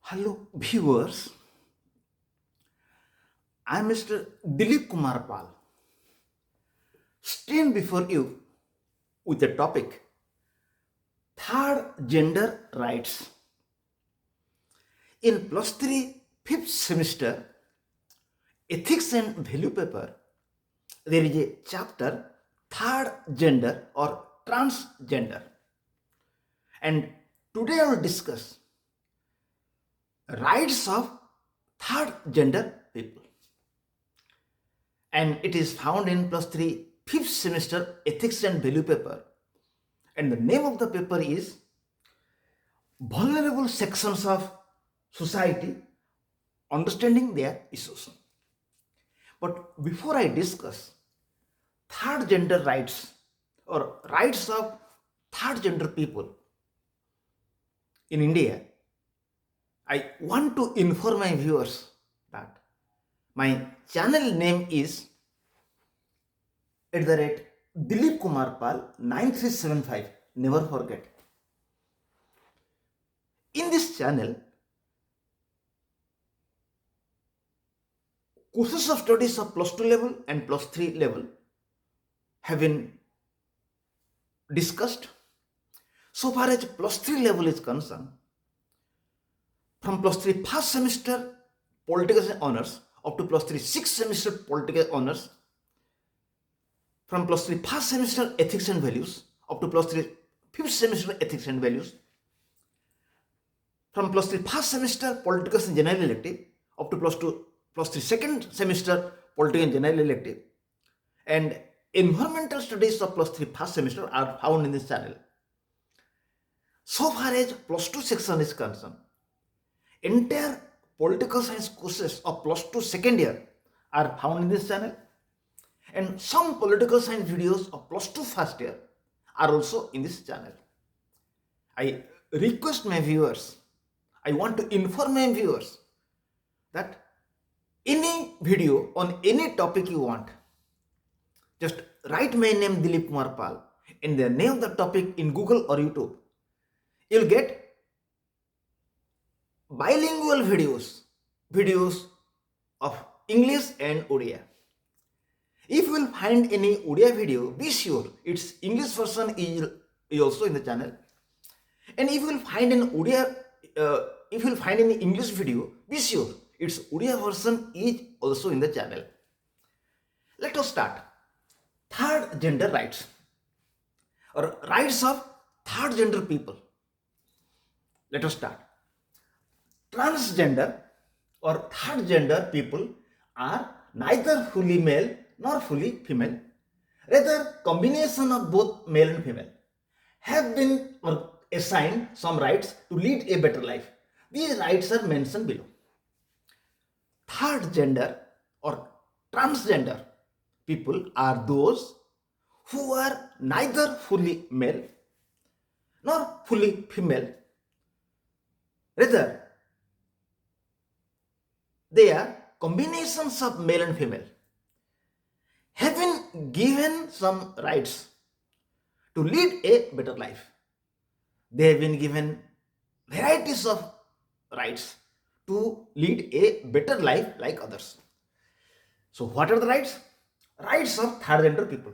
Hello, viewers. I am Mr. Dilip Kumar Pal, stand before you with the topic Third Gender Rights. In plus 3 fifth semester Ethics and Value paper, there is a chapter Third Gender or Transgender. And today I will discuss rights of third gender people. And it is found in plus 3 fifth semester Ethics and Value paper. And the name of the paper is Vulnerable Sections of Society Understanding Their Issues. But before I discuss third gender rights or rights of third gender people in India, I want to inform my viewers that my channel name is Dilip Kumar Pal 9375. Never forget. In this channel, courses of studies of plus 2 level and plus 3 level have been discussed. So far as plus 3 level is concerned, from plus 3 first semester political science honors up to plus 3 sixth semester political honors, from plus 3 first semester ethics and values up to plus 3 fifth semester ethics and values, from plus 3 first semester political science general elective up to plus 3 second semester political and general elective, and environmental studies of plus 3 first semester are found in this channel. So far as plus 2 section is concerned, entire political science courses of plus 2 second year are found in this channel, and some political science videos of plus 2 first year are also in this channel. I request my viewers, I want to inform my viewers that any video on any topic you want, just write my name Dilip Kumar Pal and the name of the topic in Google or YouTube. You'll get bilingual videos of English and Odia. If you will find any Odia video, be sure its English version is also in the channel. And if you will find an Odia, if you will find any English video, be sure its Odia version is also in the channel. Let us start. Third gender rights or rights of third gender people. Let us start. Transgender or third gender people are neither fully male nor fully female, rather combination of both male and female, have been or assigned some rights to lead a better life. These rights are mentioned below. Third gender or transgender people are those who are neither fully male nor fully female, rather they are combinations of male and female, having given some rights to lead a better life. They have been given varieties of rights to lead a better life like others. So what are the rights? Rights of third gender people.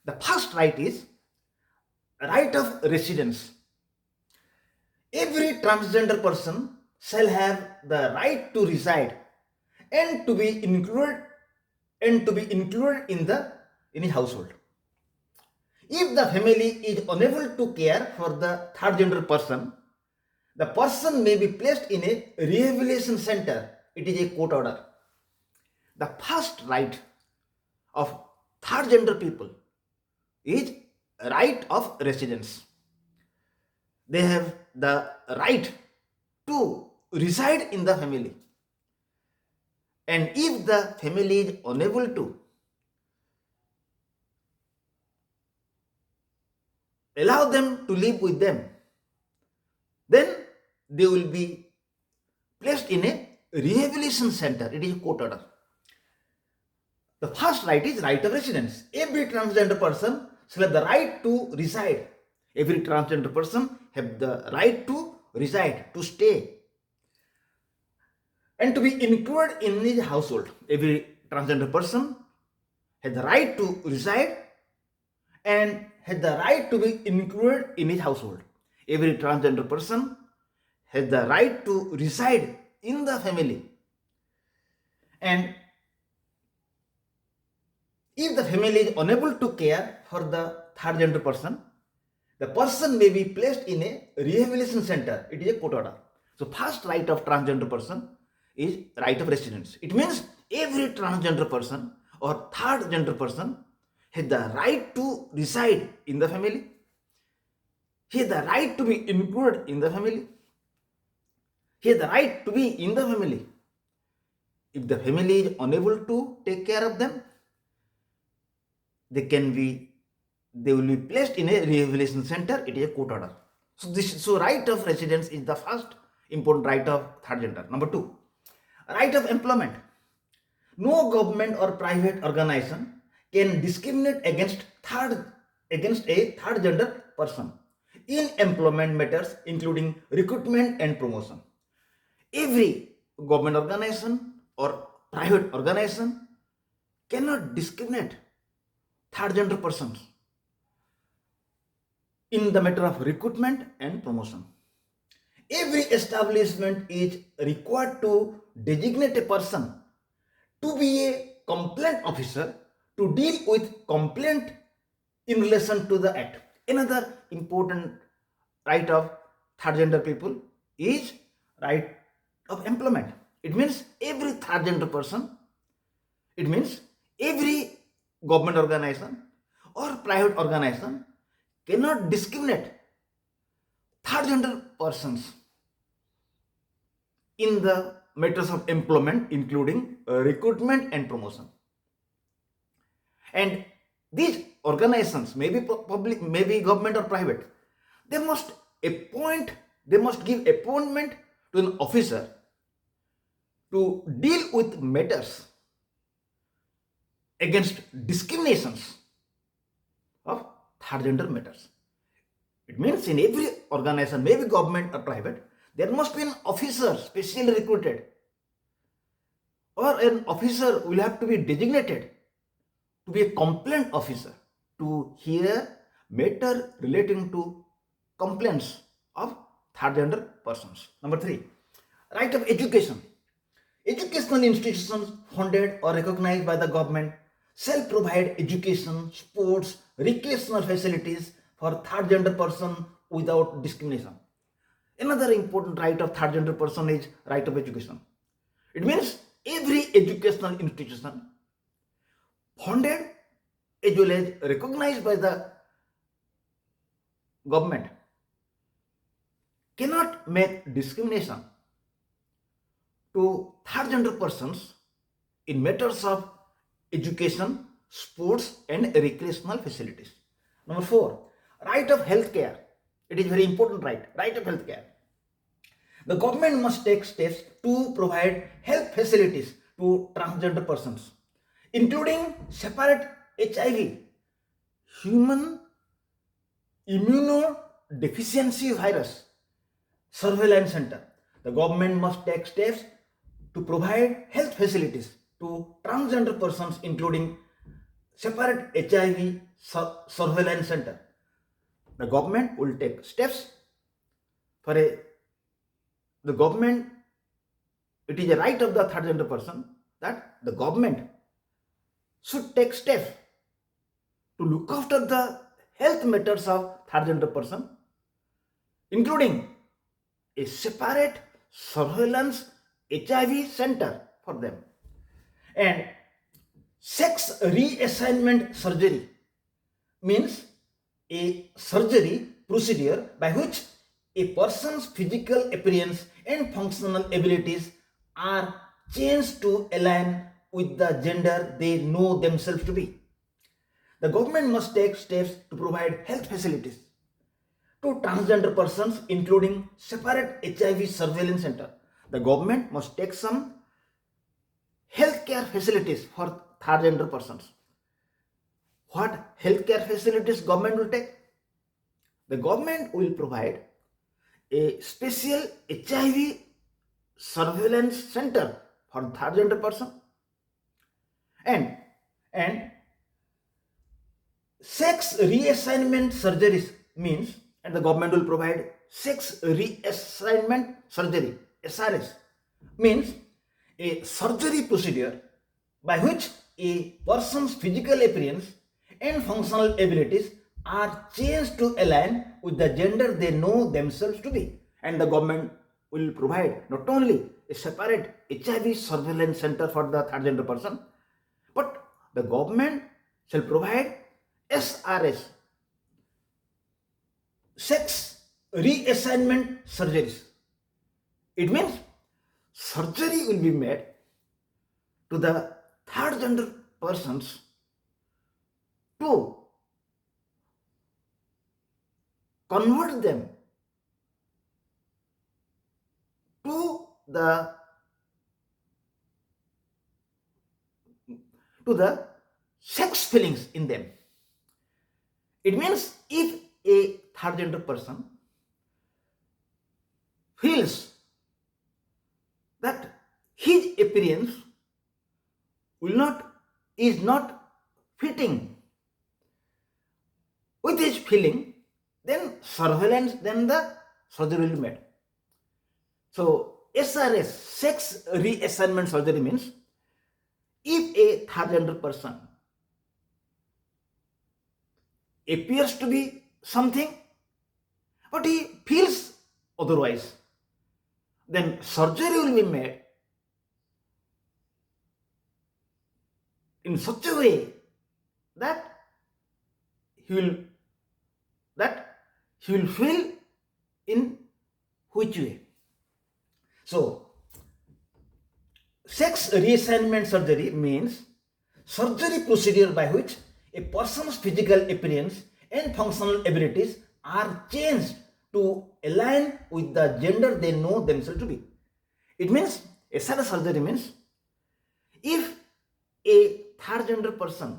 The first right is right of residence. Every transgender person shall have the right to reside and to be included in a household. If the family is unable to care for the third gender person, the person may be placed in a rehabilitation center. It is a court order. The first right of third gender people is right of residence. They have the right to reside in the family. And if the family is unable to allow them to live with them, then they will be placed in a rehabilitation center. It is a court order. The first right is right of residence. Every transgender person shall have the right to reside. Every transgender person have the right to reside, to stay and to be included in his household. Every transgender person has the right to reside and has the right to be included in his household. Every transgender person has the right to reside in the family. And if the family is unable to care for the third gender person, the person may be placed in a rehabilitation center. It is a court order. So first right of transgender person is right of residence. It means every transgender person or third gender person has the right to reside in the family. He has the right to be included in the family. He has the right to be in the family. If the family is unable to take care of them, they will be placed in a rehabilitation center. It is a court order. So right of residence is the first important right of third gender. Number 2, right of employment. No government or private organization can discriminate against a third gender person in employment matters, including recruitment and promotion. Every government organization or private organization cannot discriminate third gender persons in the matter of recruitment and promotion. Every establishment is required to designate a person to be a complaint officer to deal with complaint in relation to the act. Another important right of third gender people is right of employment. It means every third gender person, it means every government organization or private organization cannot discriminate third gender persons in the matters of employment, including recruitment and promotion. And these organizations, maybe public, maybe government or private, they must give appointment to an officer to deal with matters against discriminations of third gender matters. It means in every organization, maybe government or private, there must be an officer specially recruited, or an officer will have to be designated to be a complaint officer to hear matter relating to complaints of third gender persons. Number 3, right of education. Educational institutions funded or recognized by the government shall provide education, sports, recreational facilities for third gender person without discrimination. Another important right of third gender person is right of education. It means every educational institution funded as well as recognized by the government cannot make discrimination to third gender persons in matters of education, sports and recreational facilities. Number 4, right of health care. It is very important right of health care. The government must take steps to provide health facilities to transgender persons, including separate HIV, human immunodeficiency virus surveillance center. The government must take steps to provide health facilities to transgender persons, including separate HIV surveillance center. The government will take steps the government, it is a right of the third gender person that the government should take steps to look after the health matters of third gender person, including a separate surveillance HIV center for them. And sex reassignment surgery means a surgery procedure by which a person's physical appearance and functional abilities are changed to align with the gender they know themselves to be. The government must take steps to provide health facilities to transgender persons, including separate HIV surveillance center. The government must take some healthcare facilities for third gender persons. What healthcare facilities government will take? The government will provide a special HIV surveillance center for third gender person. And sex reassignment surgeries means, and the government will provide sex reassignment surgery, SRS, means a surgery procedure by which a person's physical appearance and functional abilities are changed to align with the gender they know themselves to be. And the government will provide not only a separate HIV surveillance center for the third gender person, but the government shall provide SRS, sex reassignment surgeries. It means surgery will be made to the third gender persons to convert them to the sex feelings in them. It means if a third gender person feels that his appearance is not fitting with his feeling, then the surgery will be made. So SRS, sex reassignment surgery, means if a third gender person appears to be something but he feels otherwise, then surgery will be made in such a way that he will feel in which way. So sex reassignment surgery means surgery procedure by which a person's physical appearance and functional abilities are changed to align with the gender they know themselves to be. It means SRS surgery means if a third gender person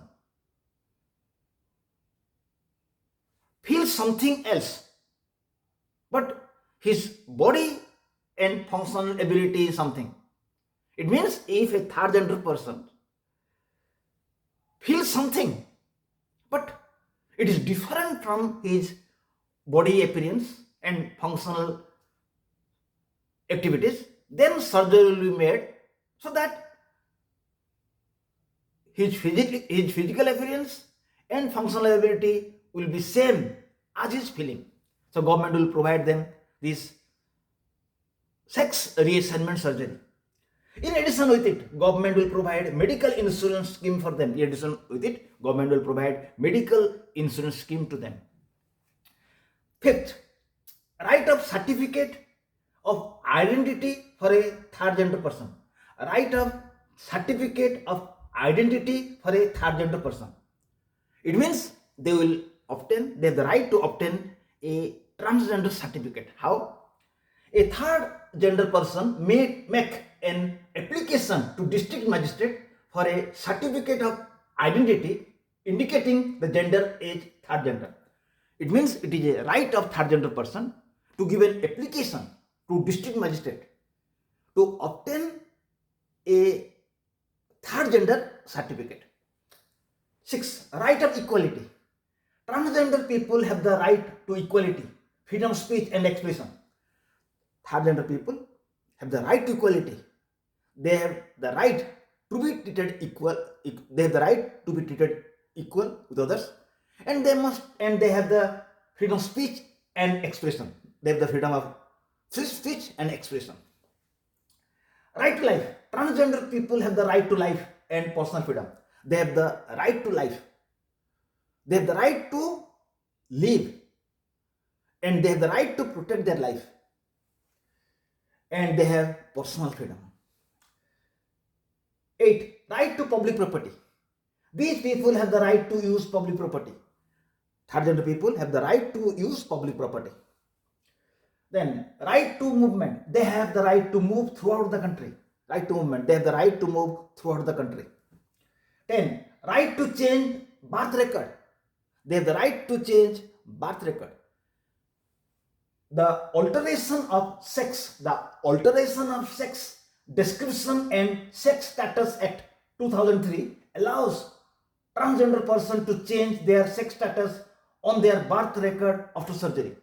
feels something else, but his body and functional ability is something. It means if a third gender person feels something, but it is different from his body appearance and functional activities, then surgery will be made so that his physical appearance and functional ability will be same as his feeling. So government will provide them this sex reassignment surgery. In addition with it, government will provide medical insurance scheme for them. In addition with it, government will provide medical insurance scheme to them. Fifth, right of certificate of identity for a third gender person. Right of certificate of identity for a third gender person. It means they have the right to obtain a transgender certificate. How? A third gender person may make an application to district magistrate for a certificate of identity indicating the gender age third gender. It means it is a right of third gender person to give an application to district magistrate to obtain a third gender certificate. 6. Right of equality. Transgender people have the right to equality, freedom of speech and expression. Third gender people have the right to equality. They have the right to be treated equal. They have the right to be treated equal with others, and they have the freedom of speech and expression. They have the freedom of free speech and expression. Right to life. Transgender people have the right to life and personal freedom. They have the right to life. They have the right to live, and they have the right to protect their life, and they have personal freedom. 8. Right to public property. These people have the right to use public property. Third gender people have the right to use public property. Then right to movement. They have the right to move throughout the country. Right to movement. They have the right to move throughout the country. 10. Right to change birth record. They have the right to change birth record. the Alteration of Sex Description and Sex Status Act 2003 allows transgender person to change their sex status on their birth record after surgery.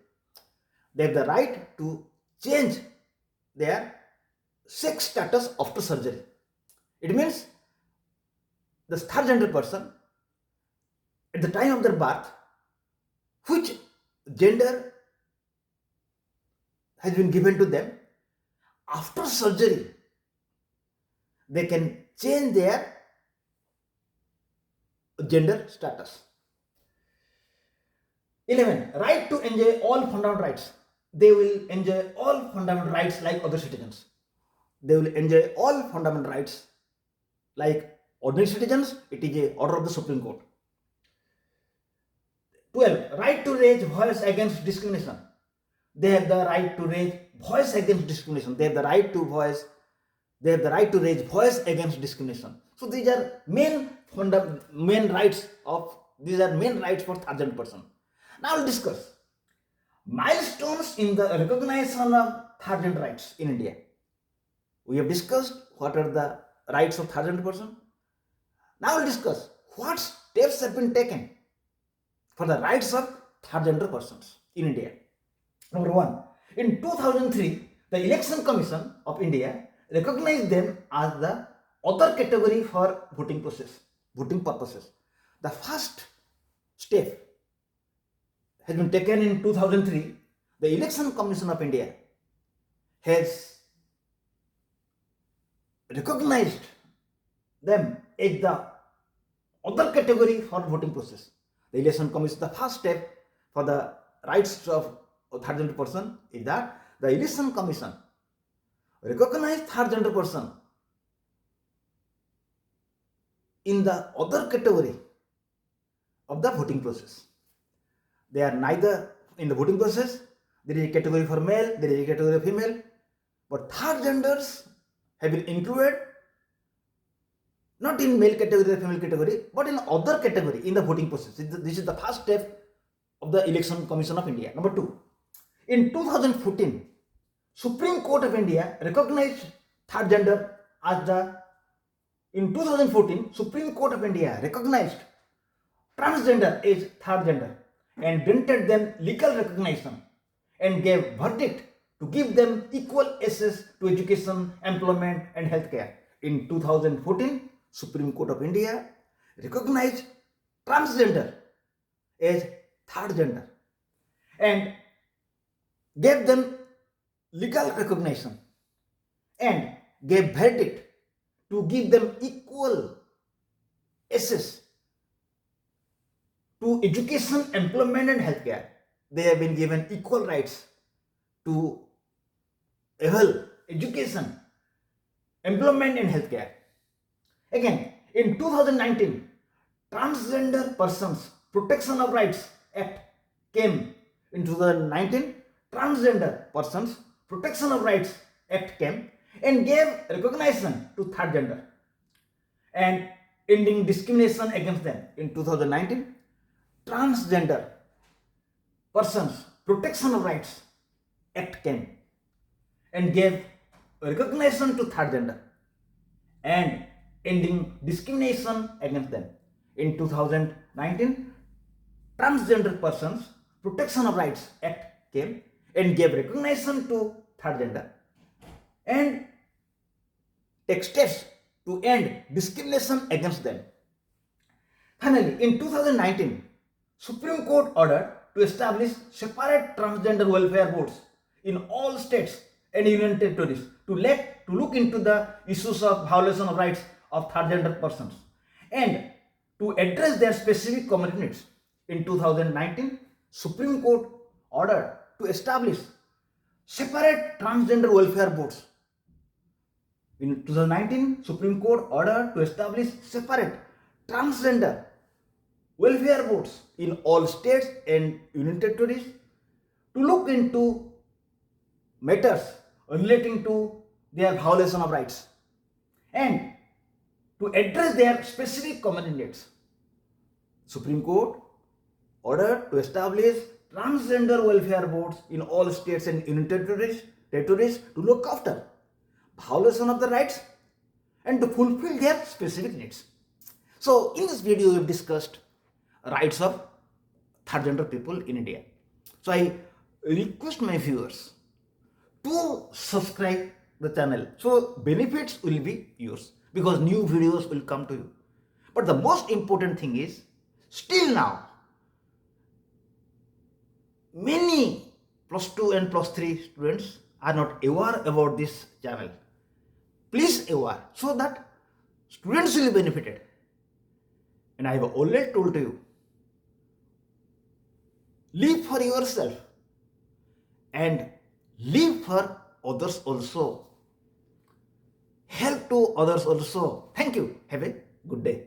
They have the right to change their sex status after surgery. It means the third gender person at the time of their birth, which gender has been given to them, after surgery they can change their gender status. 11. Right to enjoy all fundamental rights. They will enjoy all fundamental rights like other citizens. They will enjoy all fundamental rights like ordinary citizens. It is a order of the Supreme Court. 12. Right to raise voice against discrimination. They have the right to raise voice against discrimination. They have the right to voice. They have the right to raise voice against discrimination. So these are main rights for third gender person. Now we'll discuss milestones in the recognition of third gender rights in India. We have discussed what are the rights of third gender person. Now we'll discuss what steps have been taken for the rights of third gender persons in India. Number 1. In 2003, the Election Commission of India recognized them as the other category for voting purposes. The first step has been taken in 2003. The Election Commission of India has recognized them as the other category for voting process. The Election Commission, the first step for the rights of third gender person is that the Election Commission recognized third gender person in the other category of the voting process. They are neither in the voting process. There is a category for male, there is a category for female, but third genders have been included not in male category or female category, but in other category in the voting process. This is the first step of the Election Commission of India. Number 2. In 2014, Supreme Court of India recognized third gender as in 2014, Supreme Court of India recognized transgender as third gender and granted them legal recognition and gave verdict to give them equal access to education, employment and healthcare. In 2014, Supreme Court of India recognized transgender as third gender and gave them legal recognition and gave verdict to give them equal access to education, employment and healthcare. They have been given equal rights to health, education, employment and healthcare. Again, in 2019, Transgender Persons Protection of Rights Act came. In 2019, Transgender Persons Protection of Rights Act came and gave recognition to third gender and ending discrimination against them. In 2019, Transgender Persons Protection of Rights Act came and gave recognition to third gender and ending discrimination against them. In 2019, Transgender Persons Protection of Rights Act came and gave recognition to third gender and take steps to end discrimination against them. Finally, in 2019, Supreme Court ordered to establish separate transgender welfare boards in all states and union territories to look into the issues of violation of rights of third gender persons and to address their specific community needs. In 2019, Supreme Court ordered to establish separate transgender welfare boards. In 2019, Supreme Court ordered to establish separate transgender welfare boards in all states and union territories to look into matters relating to their violation of rights and to address their specific community needs. Supreme Court ordered to establish transgender welfare boards in all states and union territories to look after violation of the rights and to fulfill their specific needs. So in this video we've discussed rights of third gender people in India. So I request my viewers to subscribe the channel so benefits will be yours because new videos will come to you. But the most important thing is still now many plus 2 and plus 3 students are not aware about this channel. Please aware so that students will be benefited. And I have already told you, live for yourself and live for others also. Help to others also. Thank you. Have a good day.